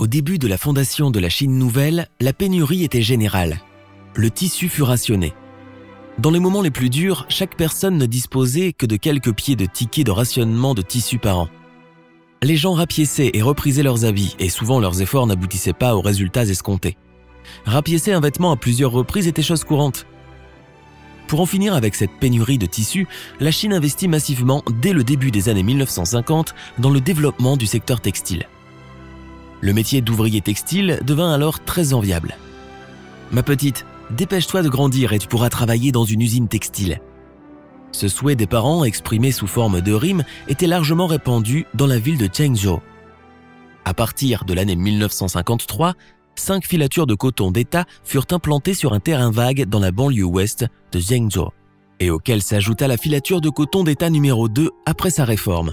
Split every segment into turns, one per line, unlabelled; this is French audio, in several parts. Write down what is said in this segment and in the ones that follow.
Au début de la fondation de la Chine nouvelle, la pénurie était générale. Le tissu fut rationné. Dans les moments les plus durs, chaque personne ne disposait que de quelques pieds de tickets de rationnement de tissu par an. Les gens rapiéçaient et reprisaient leurs habits, et souvent leurs efforts n'aboutissaient pas aux résultats escomptés. Rapiécer un vêtement à plusieurs reprises était chose courante. Pour en finir avec cette pénurie de tissu, la Chine investit massivement dès le début des années 1950 dans le développement du secteur textile. Le métier d'ouvrier textile devint alors très enviable. « Ma petite, dépêche-toi de grandir et tu pourras travailler dans une usine textile. » Ce souhait des parents, exprimé sous forme de rime, était largement répandu dans la ville de Zhengzhou. À partir de l'année 1953, 5 filatures de coton d'État furent implantées sur un terrain vague dans la banlieue ouest de Zhengzhou, et auquel s'ajouta la filature de coton d'État numéro 2 après sa réforme,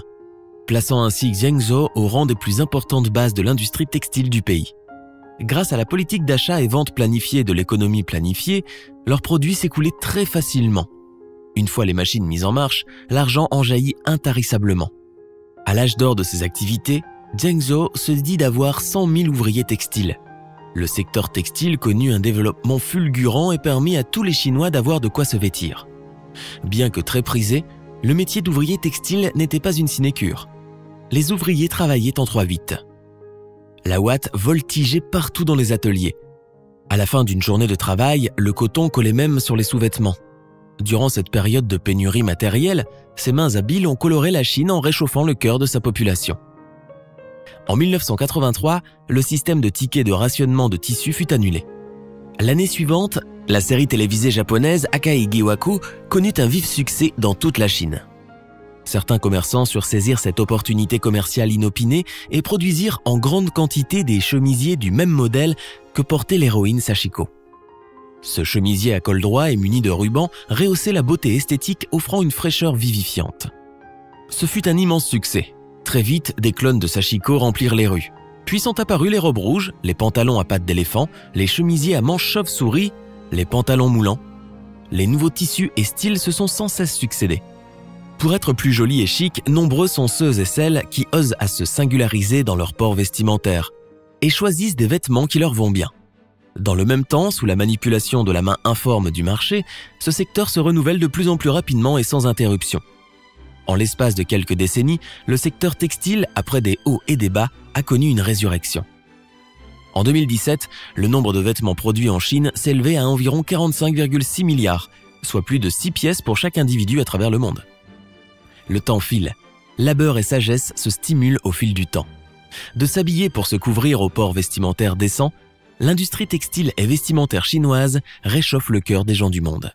plaçant ainsi Zhengzhou au rang des plus importantes bases de l'industrie textile du pays. Grâce à la politique d'achat et vente planifiée de l'économie planifiée, leurs produits s'écoulaient très facilement. Une fois les machines mises en marche, l'argent en jaillit intarissablement. À l'âge d'or de ses activités, Zhengzhou se dit d'avoir 100 000 ouvriers textiles. Le secteur textile connut un développement fulgurant et permit à tous les Chinois d'avoir de quoi se vêtir. Bien que très prisé, le métier d'ouvrier textile n'était pas une sinécure. Les ouvriers travaillaient en 3-8. La ouate voltigeait partout dans les ateliers. À la fin d'une journée de travail, le coton collait même sur les sous-vêtements. Durant cette période de pénurie matérielle, ses mains habiles ont coloré la Chine en réchauffant le cœur de sa population. En 1983, le système de tickets de rationnement de tissu fut annulé. L'année suivante, la série télévisée japonaise Akai Giwaku connut un vif succès dans toute la Chine. Certains commerçants sursaisirent cette opportunité commerciale inopinée et produisirent en grande quantité des chemisiers du même modèle que portait l'héroïne Sachiko. Ce chemisier à col droit et muni de rubans rehaussait la beauté esthétique, offrant une fraîcheur vivifiante. Ce fut un immense succès. Très vite, des clones de Sachiko remplirent les rues. Puis sont apparus les robes rouges, les pantalons à pattes d'éléphant, les chemisiers à manches chauve-souris, les pantalons moulants. Les nouveaux tissus et styles se sont sans cesse succédés. Pour être plus jolis et chics, nombreux sont ceux et celles qui osent à se singulariser dans leur port vestimentaire et choisissent des vêtements qui leur vont bien. Dans le même temps, sous la manipulation de la main informe du marché, ce secteur se renouvelle de plus en plus rapidement et sans interruption. En l'espace de quelques décennies, le secteur textile, après des hauts et des bas, a connu une résurrection. En 2017, le nombre de vêtements produits en Chine s'élevait à environ 45,6 milliards, soit plus de 6 pièces pour chaque individu à travers le monde. Le temps file, labeur et sagesse se stimulent au fil du temps. De s'habiller pour se couvrir au port vestimentaire décent, l'industrie textile et vestimentaire chinoise réchauffe le cœur des gens du monde.